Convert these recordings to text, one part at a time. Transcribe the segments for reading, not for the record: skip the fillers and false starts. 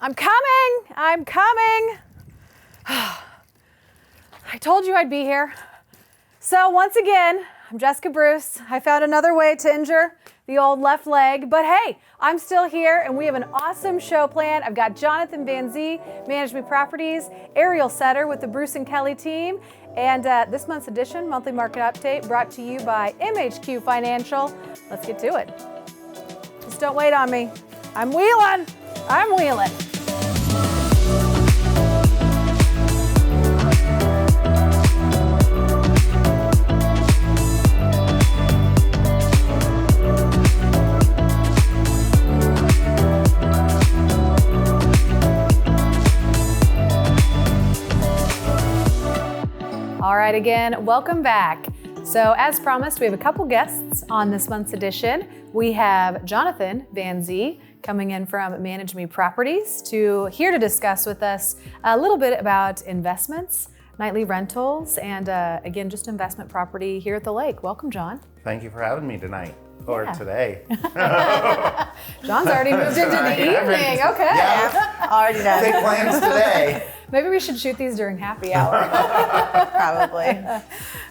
I'm coming. I'm coming. I told you I'd be here. So once again, I'm Jessica Bruce. I found another way to injure the old left leg, but hey, I'm still here and we have an awesome show planned. I've got Jonathan Vanzee, MHQ Properties, Ariel Setter with the Bruce and Kelly team, and this month's edition, Monthly Market Update, brought to you by MHQ Financial. Let's get to it. Just don't wait on me. I'm wheeling. I'm wheeling. All right, again, welcome back. So as promised, we have a couple guests on this month's edition. We have Jonathan Vanzee coming in from MHQ Properties here to discuss with us a little bit about investments, nightly rentals, and again, just investment property here at the lake. Welcome, John. Thank you for having me tonight. Or today. John's already moved into the evening. Okay. Yeah. Already done. Big plans today. Maybe we should shoot these during happy hour. Probably.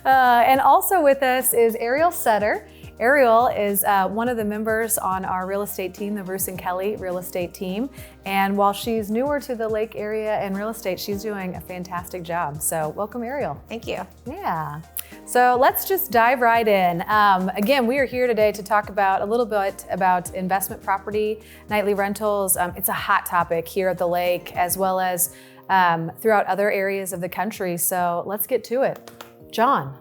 And also with us is Ariel Setter. Ariel is one of the members on our real estate team, the Bruce and Kelly real estate team. And while she's newer to the lake area and real estate, she's doing a fantastic job. So welcome, Ariel. Thank you. Yeah. So let's just dive right in. Again, we are here today to talk about a little bit about investment property, nightly rentals. It's a hot topic here at the lake as well as throughout other areas of the country. So let's get to it. John,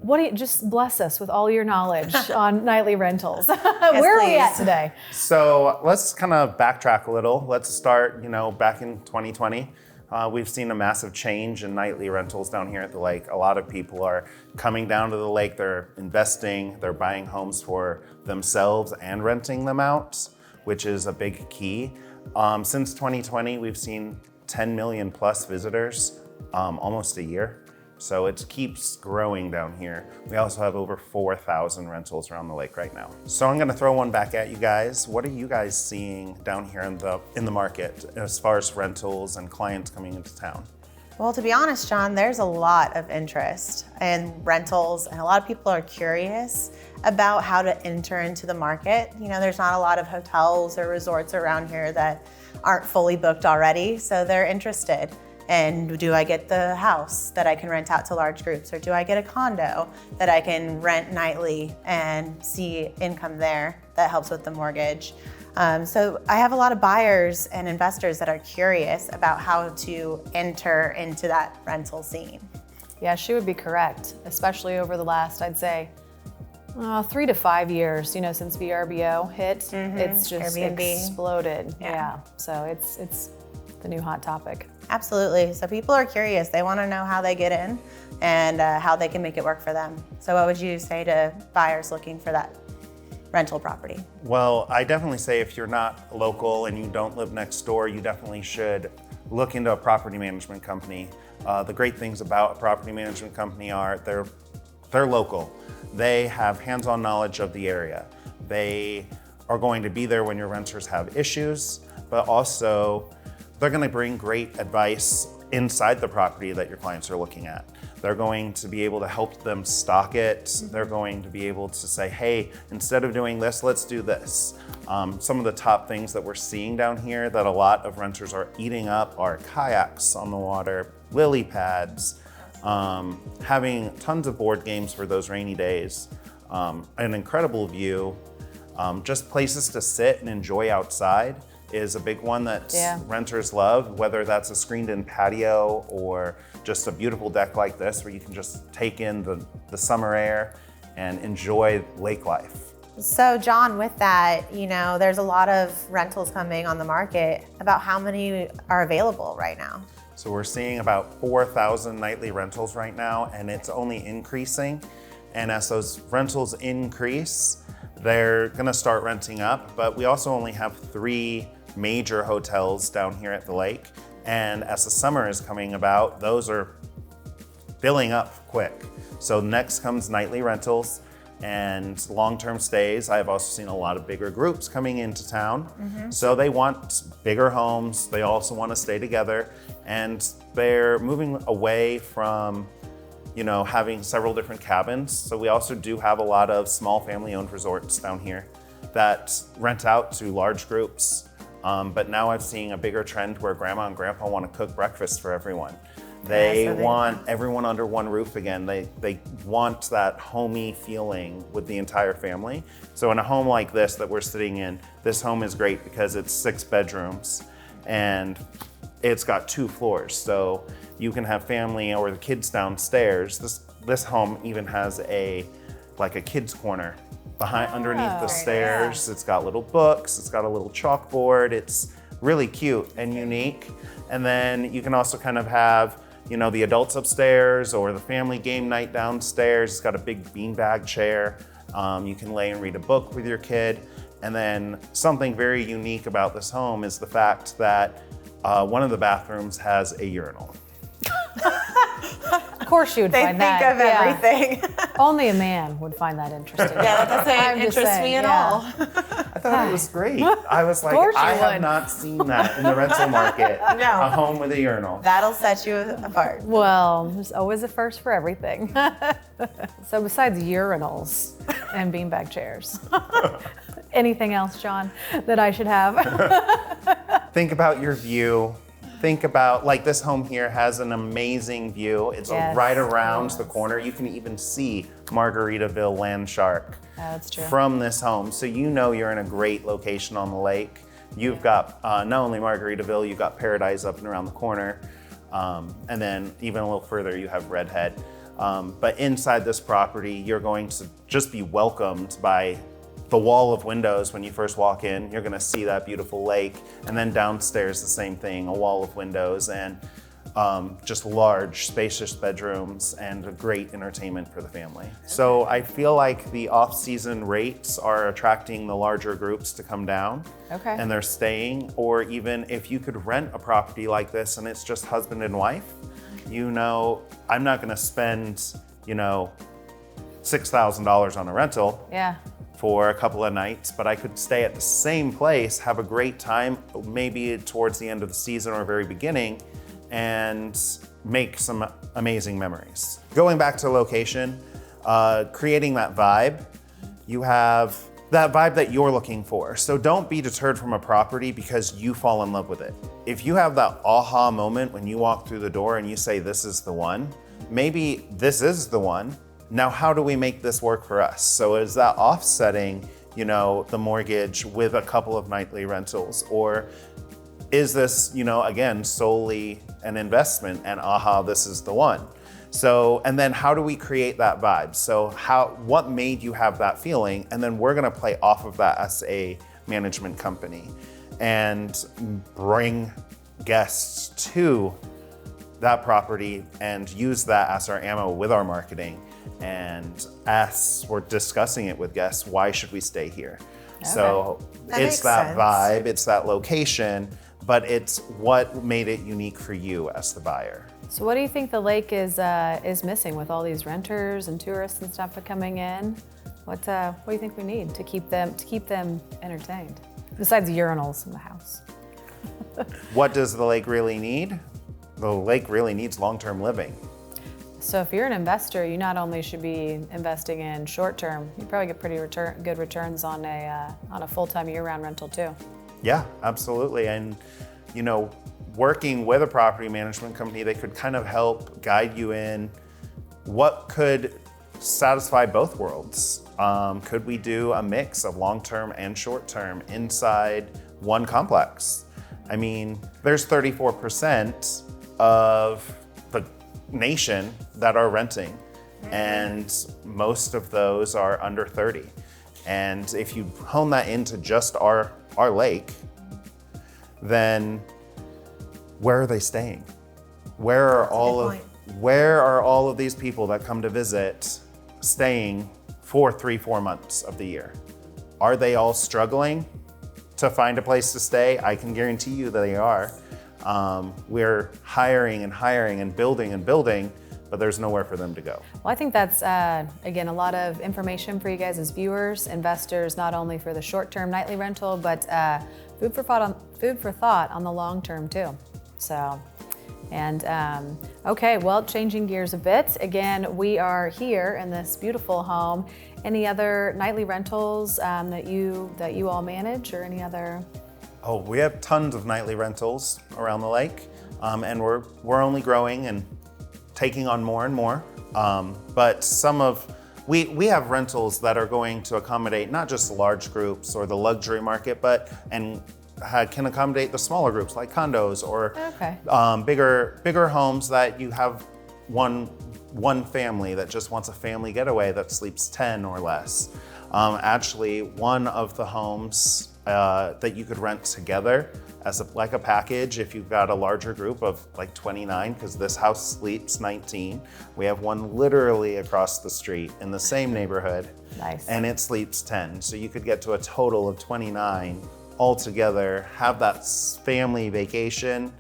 what do you just bless us with all your knowledge on nightly rentals? Where are we at today? So let's kind of backtrack a little. Let's start, back in 2020. We've seen a massive change in nightly rentals down here at the lake. A lot of people are coming down to the lake. They're investing, they're buying homes for themselves and renting them out, which is a big key. Since 2020, we've seen 10 million plus visitors almost a year. So it keeps growing down here. We also have over 4,000 rentals around the lake right now. So I'm gonna throw one back at you guys. What are you guys seeing down here in the market as far as rentals and clients coming into town? Well, to be honest, John, there's a lot of interest in rentals and a lot of people are curious about how to enter into the market. There's not a lot of hotels or resorts around here that aren't fully booked already, so they're interested. And do I get the house that I can rent out to large groups, or do I get a condo that I can rent nightly and see income there that helps with the mortgage? So I have a lot of buyers and investors that are curious about how to enter into that rental scene. Yeah, she would be correct, especially over the last, I'd say, 3 to 5 years, since VRBO hit, it's just Airbnb. Exploded. Yeah. So it's the new hot topic. Absolutely. So people are curious. They want to know how they get in and how they can make it work for them. So what would you say to buyers looking for that rental property? Well, I definitely say if you're not local and you don't live next door, you definitely should look into a property management company. The great things about a property management company are they're local. They have hands-on knowledge of the area. They are going to be there when your renters have issues, but also they're going to bring great advice inside the property that your clients are looking at. They're going to be able to help them stock it. They're going to be able to say, hey, instead of doing this, let's do this. Some of the top things that we're seeing down here that a lot of renters are eating up are kayaks on the water, lily pads, having tons of board games for those rainy days, an incredible view, just places to sit and enjoy outside is a big one that renters love, whether that's a screened-in patio or just a beautiful deck like this where you can just take in the summer air and enjoy lake life. So John, with that, there's a lot of rentals coming on the market. About how many are available right now? So we're seeing about 4,000 nightly rentals right now, and it's only increasing. And as those rentals increase, they're gonna start renting up, but we also only have 3 major hotels down here at the lake. And as the summer is coming about, those are filling up quick. So next comes nightly rentals. and long-term stays. I've also seen a lot of bigger groups coming into town. So they want bigger homes. They also want to stay together, and they're moving away from, having several different cabins. So we also do have a lot of small family-owned resorts down here that rent out to large groups. But now I'm seeing a bigger trend where grandma and grandpa want to cook breakfast for everyone. They want everyone under one roof again. They want that homey feeling with the entire family. So in a home like this that we're sitting in, this home is great because it's 6 bedrooms and it's got 2 floors. So you can have family or the kids downstairs. This home even has a kids corner underneath the stairs. It's got little books, it's got a little chalkboard. It's really cute and unique. And then you can also kind of have the adults upstairs or the family game night downstairs. It's got a big beanbag chair. You can lay and read a book with your kid. And then something very unique about this home is the fact that one of the bathrooms has a urinal. Of course you would find that. They think of everything. Only a man would find that interesting. Yeah, that doesn't interest me at all. I thought it was great. I was like, I have not seen that in the rental market. No. A home with a urinal. That'll set you apart. Well, there's always a first for everything. So besides urinals and beanbag chairs, anything else, John, that I should have? Think about your view. Think about, this home here has an amazing view. It's right around the corner. You can even see Margaritaville Land Shark from this home. So you're in a great location on the lake. You've got not only Margaritaville, you've got Paradise up and around the corner. And then even a little further, you have Redhead. But inside this property, you're going to just be welcomed by the wall of windows. When you first walk in, you're gonna see that beautiful lake. And then downstairs, the same thing, a wall of windows and just large, spacious bedrooms and a great entertainment for the family. So I feel like the off-season rates are attracting the larger groups to come down. Okay. And they're staying, or even if you could rent a property like this and it's just husband and wife, I'm not gonna spend, $6,000 on a rental. Yeah. For a couple of nights, but I could stay at the same place, have a great time, maybe towards the end of the season or very beginning, and make some amazing memories. Going back to location, creating that vibe, you have that vibe that you're looking for. So don't be deterred from a property because you fall in love with it. If you have that aha moment when you walk through the door and you say, this is the one, maybe this is the one. Now, how do we make this work for us? So is that offsetting, the mortgage with a couple of nightly rentals? Or is this, again, solely an investment and this is the one? So, and then how do we create that vibe? So what made you have that feeling? And then we're gonna play off of that as a management company and bring guests to that property and use that as our ammo with our marketing. And as we're discussing it with guests, why should we stay here? Okay. So it's that vibe, it's that location, but it's what made it unique for you as the buyer. So what do you think the lake is missing with all these renters and tourists and stuff coming in? What do you think we need to keep them entertained? Besides urinals in the house. What does the lake really need? The lake really needs long-term living. So if you're an investor, you not only should be investing in short-term, you probably get pretty good returns on a full-time year-round rental too. Yeah, absolutely. And working with a property management company, they could kind of help guide you in what could satisfy both worlds. Could we do a mix of long-term and short-term inside one complex? I mean, there's 34% of the nation that are renting, and most of those are under 30. And if you hone that into just our lake, then where are they staying? Where are all of these people that come to visit staying for 3-4 months of the year? Are they all struggling to find a place to stay? I can guarantee you that they are. We're hiring and building, but there's nowhere for them to go. Well, I think that's, again, a lot of information for you guys as viewers, investors, not only for the short-term nightly rental, but food for thought on the long term too. So, and okay, well, changing gears a bit. Again, we are here in this beautiful home. Any other nightly rentals that you all manage, or any other? Oh, we have tons of nightly rentals around the lake, and we're only growing and taking on more and more. But we have rentals that are going to accommodate not just large groups or the luxury market, but can accommodate the smaller groups like condos or bigger homes that you have one family that just wants a family getaway that sleeps 10 or less. Actually, one of the homes that you could rent together as like a package, if you've got a larger group of like 29, because this house sleeps 19. We have one literally across the street in the same neighborhood. Nice. And it sleeps 10. So you could get to a total of 29 all together, have that family vacation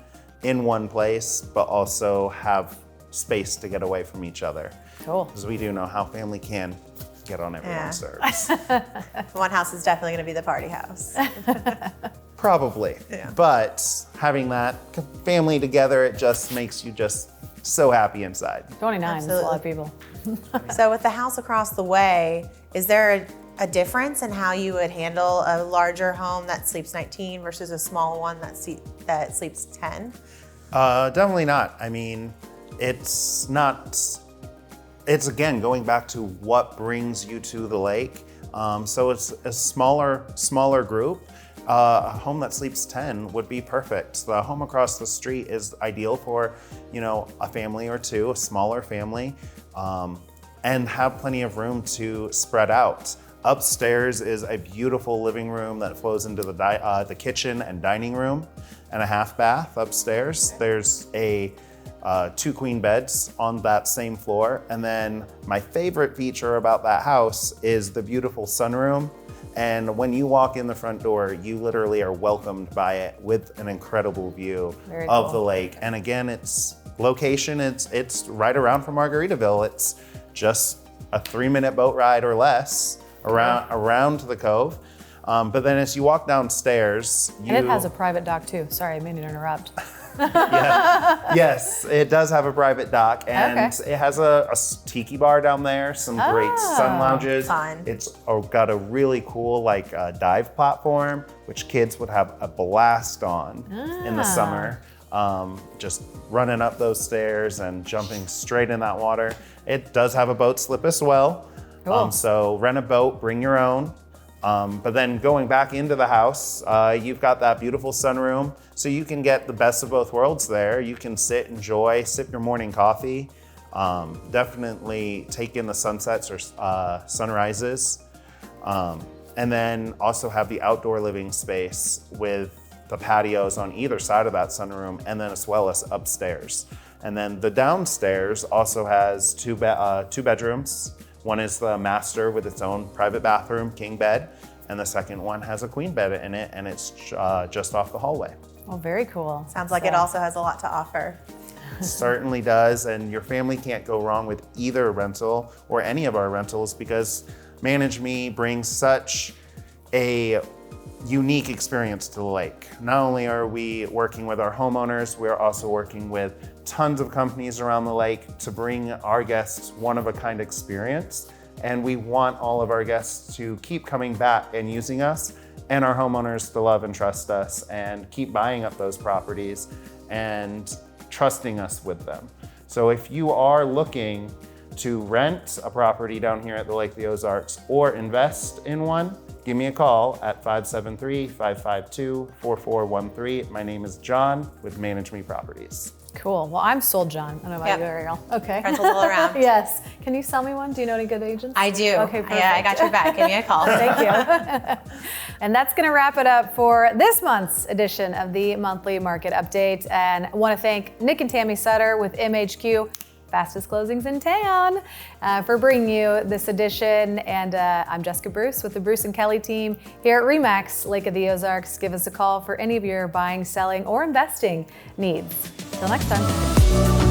in one place, but also have space to get away from each other. Cool. Because we do know how family can get on everyone's nerves. One house is definitely going to be the party house. Probably. Yeah. But having that family together, it just makes you just so happy inside. 29 is a lot of people. So with the house across the way, is there a difference in how you would handle a larger home that sleeps 19 versus a small one that sleeps 10? Definitely not. I mean, it's again going back to what brings you to the lake. So it's a smaller group. A home that sleeps 10 would be perfect. The home across the street is ideal for, a family or two, a smaller family, and have plenty of room to spread out. Upstairs is a beautiful living room that flows into the kitchen and dining room, and a half bath upstairs. There's a 2 queen beds on that same floor. And then my favorite feature about that house is the beautiful sunroom. And when you walk in the front door, you literally are welcomed by it with an incredible view of the lake. And again, it's location, it's right around from Margaritaville. It's just a 3-minute boat ride or less around the cove. But then as you walk downstairs, and it has a private dock too. Sorry, I mean to interrupt. Yes, it does have a private dock, and it has a tiki bar down there, some great sun lounges. Fun. It's got a really cool dive platform, which kids would have a blast on in the summer. Just running up those stairs and jumping straight in that water. It does have a boat slip as well. Cool. So rent a boat, bring your own. But then going back into the house, you've got that beautiful sunroom, so you can get the best of both worlds there. You can sip your morning coffee, definitely take in the sunsets or sunrises, and then also have the outdoor living space with the patios on either side of that sunroom, and then as well as upstairs. And then the downstairs also has two bedrooms. One is the master with its own private bathroom, king bed, and the second one has a queen bed in it, and it's just off the hallway. Oh, very cool. Sounds like it also has a lot to offer. Certainly does, and your family can't go wrong with either rental or any of our rentals, because Manage Me brings such a unique experience to the lake. Not only are we working with our homeowners, we're also working with tons of companies around the lake to bring our guests one-of-a-kind experience. And we want all of our guests to keep coming back and using us, and our homeowners to love and trust us and keep buying up those properties and trusting us with them. So if you are looking to rent a property down here at the Lake of the Ozarks or invest in one, give me a call at 573-552-4413. My name is John with Manage Me Properties. Cool. Well, I'm sold, John. I don't know about you, Ariel. Okay. Rentals all around. Yes. Can you sell me one? Do you know any good agents? I do. Okay, perfect. Yeah, I got your back. Give me a call. Thank you. And that's going to wrap it up for this month's edition of the Monthly Market Update. And I want to thank Nick and Tammy Sutter with MHQ, fastest closings in town, for bringing you this edition. And I'm Jessica Bruce with the Bruce and Kelly team here at RE/MAX Lake of the Ozarks. Give us a call for any of your buying, selling, or investing needs. Till next time.